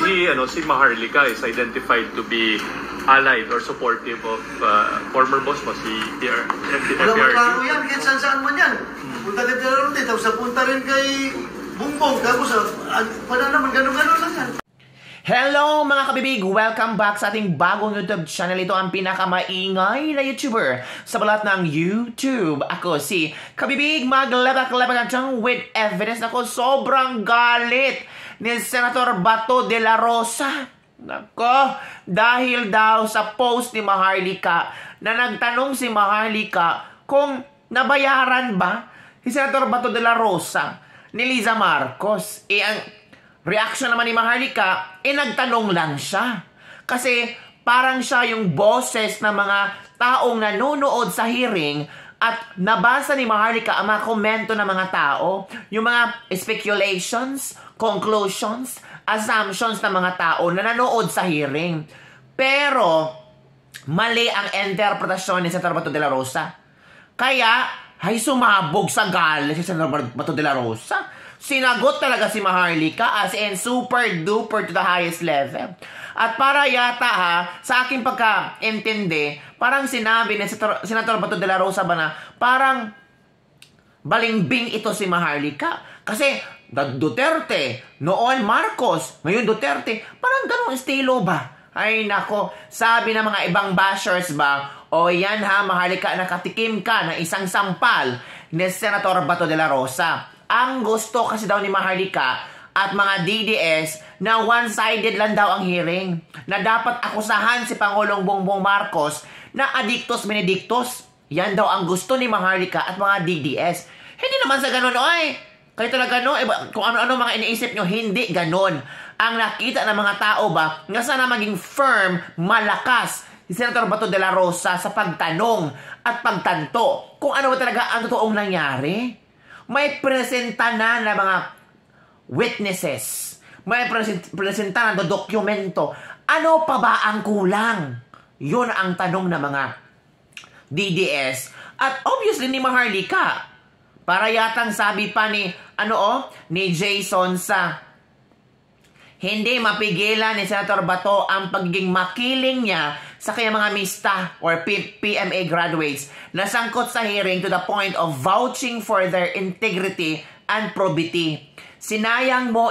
Si Maharlika is identified to be allied or supportive of former boss mo, si FPRC. Alam mo klaro yan, kahit saan man yan. Punta ka rin din, tapos punta rin kay Bumbong, tapos wala naman, gano'n lang yan. Hello mga kabibig! Welcome back sa ating bagong YouTube channel. Ito ang pinakamaingay na YouTuber sa balat ng YouTube. Ako si Kabibig, maglabak-labak with evidence. Ako sobrang galit ni Senator Bato de la Rosa. Nako, dahil daw sa post ni Maharlika na nagtanong si Maharlika kung nabayaran ba si Senator Bato de la Rosa ni Liza Marcos. Ang reaction naman ni Maharlika, nagtanong lang siya. Kasi parang siya yung boses ng mga taong nanonood sa hearing at nabasa ni Maharlika ang mga komento ng mga tao, yung mga speculations, conclusions, assumptions ng mga tao na nanood sa hearing. Pero mali ang interpretasyon ni Senator Bato de la Rosa. Kaya ay sumabog sa galit si Senator Bato de la Rosa. Sinagot talaga si Maharlika as in super duper to the highest level. At para yata sa aking pagkaintindi, parang sinabi ni Senator Bato de la Rosa ba na parang balingbing ito si Maharlika. Kasi Duterte, noon Marcos, ngayon Duterte, parang ganong estilo ba? Ay nako, sabi ng mga ibang bashers ba, o yan Maharlika, nakatikim ka ng isang sampal ni Senator Bato de la Rosa. Ang gusto kasi daw ni Maharlika at mga DDS na one-sided lang daw ang hearing. Na dapat akusahan si Pangulong Bongbong Marcos na addictus benedictus. Yan daw ang gusto ni Maharlika at mga DDS. Hindi naman sa ganun, oy. Kayo talaga, no? Kung ano-ano mga iniisip nyo, hindi ganun. Ang nakita ng mga tao ba, nga sana maging firm, malakas si Senator Bato de la Rosa sa pagtanong at pagtanto kung ano ba talaga ang totoong nangyari. May presenta na mga witnesses. May presenta na dokumento. Ano pa ba ang kulang? Yun ang tanong ng mga DDS. At obviously ni Maharlika. Para yatang sabi pa ni Jason sa hindi mapigilan ni Senator Bato ang pagiging makiling niya sa kanyang mga MISTA or PMA graduates na sangkot sa hearing to the point of vouching for their integrity and probity. Sinayang mo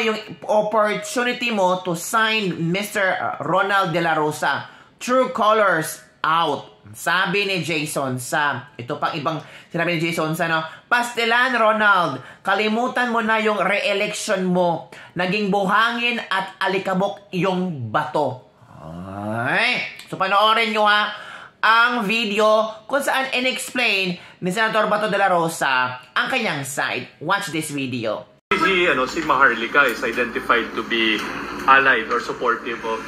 yung opportunity mo to sign Mr. Ronald de la Rosa. True colors out. Sabi ni Jason sa, ito pang ibang sinabi ni Jason sa, Pastelan Ronald, kalimutan mo na yung re-election mo. Naging buhangin at alikabok yung bato. Ay, so panoorin nyo ang video kung saan in-explain ni Senator Bato de la Rosa ang kanyang side. Watch this video. Si Maharlika is identified to be allied or supportive of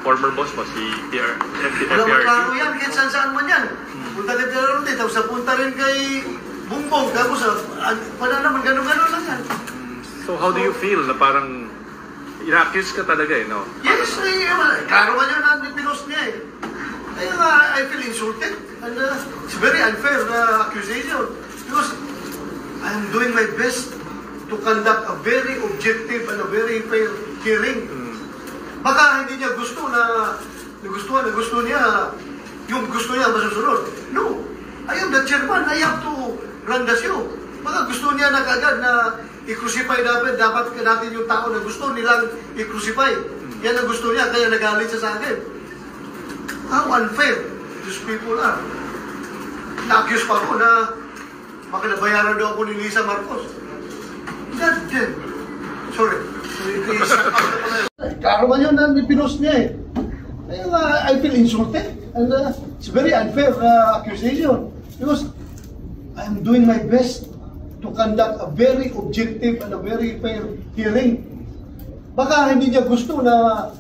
former boss mo, si FPRC. Alam mo klaro yan, kahit saan man yan. Punta ka rin din, tapos punta rin kay Bumbong, tapos wala naman, gano'n lang yan. So how do you feel na parang ina-accuse ka talaga no? Yes, klaro man yun na pinost niya I feel insulted. And it's very unfair accusation. Because I'm doing my best to conduct a very objective and a very fair hearing. Baka hindi niya gusto niya, yung gusto niya masusunod. No, I am the chairman, I have to run the show. Baka gusto niya na kagad na i-crucify dapat natin yung tao na gusto nilang i-crucify. Yan ang gusto niya, kaya nagalit siya sa akin. How unfair these people are. Na-accuse pa ako na baka nabayaran daw ako ni Liza Marcos. God damn. Sorry. Klaro man yun na pinost niya I feel insulted. And it's very unfair accusation. Because I'm doing my best to conduct a very objective and a very fair hearing. Baka hindi niya gusto niya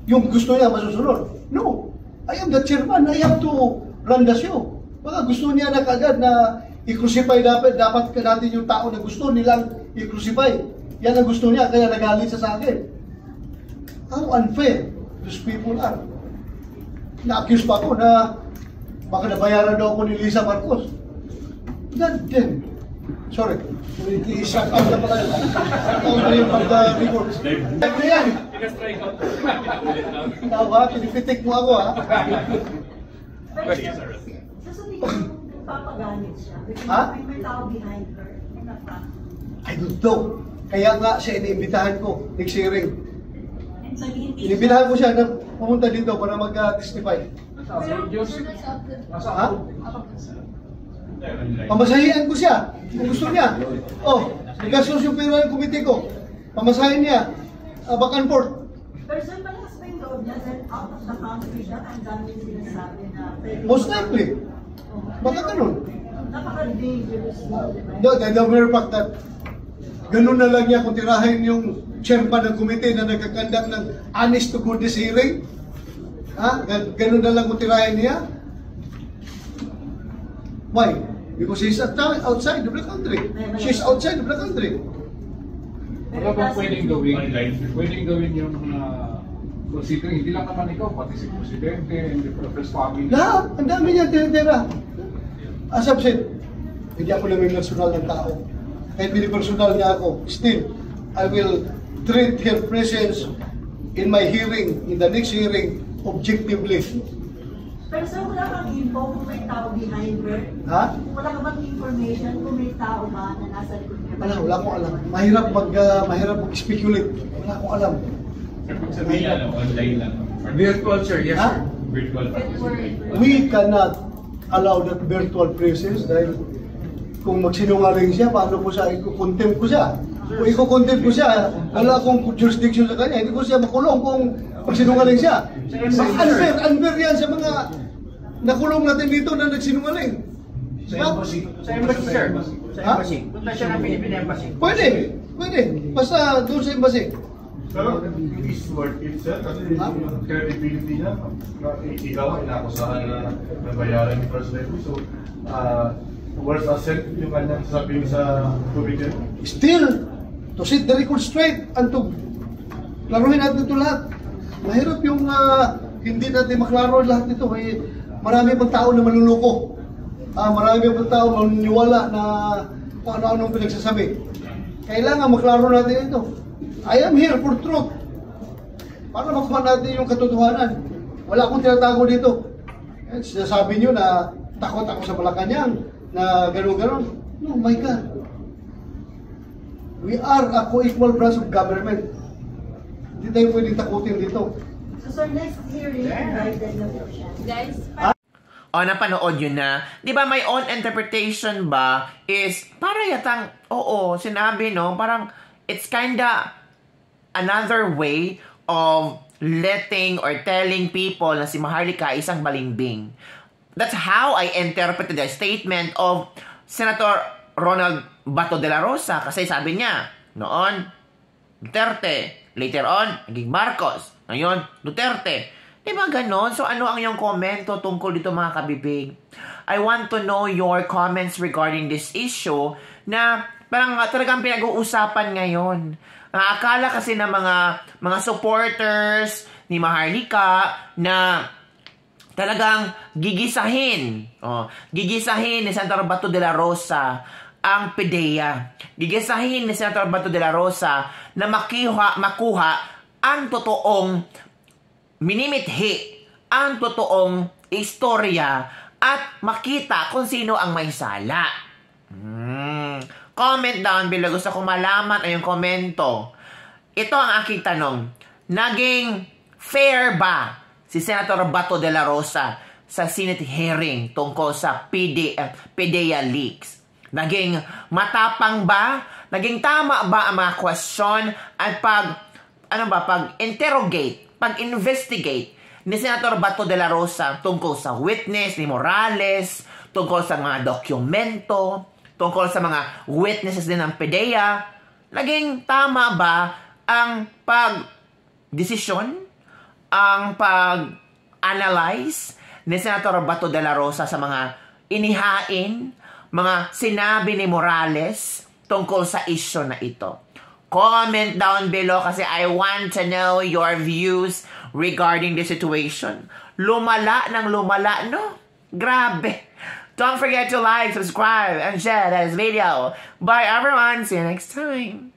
yung gusto niya masusunod. No. I am the chairman. I have to run the show. Baka gusto niya na kagad na i-crucify dapat natin yung tao na gusto nilang i-crucify. Yan ang gusto niya, kaya nagalit siya sa akin. How unfair these people are. Na-accuse pa ako na baka nabayaran daw ako ni Liza Marcos. God damn. Sorry. I-shut out na pala yun. Shut out na yung pag-report. Live na yan. Tawa, pinipitik mo ako ha. Sa sabihin, papaganit siya. Ha? May tao behind her. I don't know. Kaya nga siya iniimbitahan ko, next hearing. Iniimbitahan ko siya na pumunta dito para mag-testify. Ha? Pamasahian ko siya, kung gusto niya. Oh, nagastos yung pera ng komite ko. Pamasahin niya, back and forth. Pero saan malakas pa yung loob niya? Then out of the country siya, ang dami yung sinasabi na... Most likely. Baka ganun. Napaka-dangerous mo, di ba? No, the mere fact that ganun na lang niya kung tirahin yung chairman ng komite na nagkakandak ng honest to goodness hearing. Ha? Ganun na lang kung tirahin niya. Why? Because she's outside of the country. She's outside of the country. Wala bang pwedeng gawin yung considering hindi lang naman ikaw, pati si Presidente and the Prophet's family. Lahat, ang dami niya tinitira. As I've said, hindi ako namin personal ng tao. Kahit personal niya ako, still, I will treat her presence in my hearing, in the next hearing, objectively. Pero sir, wala kang info kung may tao behind her? Ha? Wala ka bang information kung may tao ba na nasa likod niya? Wala akong alam. Mahirap mag-speculate. Wala akong alam. Sabihin lang, online lang. Virtual, sir. Yes, Ha? sir. Virtual participation. We cannot allow that virtual presence dahil kung magsinungaling siya, paano ko siya, iko-contempt ko siya. Kung iko-contempt ko siya, wala akong jurisdiction sa kanya, hindi ko siya makulong kung magsinungaling siya. Unfair yan sa mga nakulong natin dito na nagsinungaling. Sa embassy, sir. Sa Ha? embassy. Punta siya ng Philippine Embassy. Pwede. Basta doon sa embassy. Pero it is worth it, sir, kasi yung credibility niya, ikaw ay nakusahan na nabayaran ni First Lady. So, worth asset yung kanyang sasabihin sa tubig niya. Still, to set the record straight and to klaruhin natin ito lahat. Mahirap yung hindi natin maklaro lahat ito. Marami pang tao na maluloko. Marami pang tao maniniwala na kung ano-anong pinagsasabi. Kailangan maklaro natin ito. I am here for truth. Para makuha natin yung katotohanan. Wala akong tinatago dito. Sinasabi nyo na takot ako sa Malacanang, na gano'n-gano'n. No, my God. We are a co-equal branch of government. Hindi tayo pwedeng takutin dito. So sir, next hearing, invited na po siya. Guys, O, napanood yun na. Di ba my own interpretation ba is, para yatang, oo, sinabi, no? Parang, it's kinda another way of letting or telling people na si Maharlika isang balimbing. That's how I interpreted the statement of Senator Ronald Bato de la Rosa. Kasi sabi niya, noon, Duterte. Later on, naging Marcos. Ngayon, Duterte. Diba ganon? So ano ang iyong komento tungkol dito mga kabibig? I want to know your comments regarding this issue na parang talagang pinag-uusapan ngayon. Akala kasi ng mga supporters ni Maharlika na talagang gigisahin. Gigisahin ni Senator Bato de la Rosa ang PDEA. Gigisahin ni Senator Bato de la Rosa na makuha ang totoong minimithi, ang totoong istorya at makita kung sino ang may sala. Comment down below. Gusto kong malaman ang iyong komento. Ito ang aking tanong. Naging fair ba si Senator Bato de la Rosa sa Senate hearing tungkol sa PDEA leaks? Naging matapang ba? Naging tama ba ang mga question at pag-interrogate, pag-investigate ni Senator Bato de la Rosa tungkol sa witness ni Morales, tungkol sa mga dokumento, tungkol sa mga witnesses din ng PDEA? Naging tama ba ang pag-desisyon, ang pag-analyze ni Senator Bato de la Rosa sa mga inihain, mga sinabi ni Morales tungkol sa issue na ito? Comment down below kasi I want to know your views regarding the situation. Lumala ng lumala, no? Grabe. Don't forget to like, subscribe, and share this video. Bye everyone. See you next time.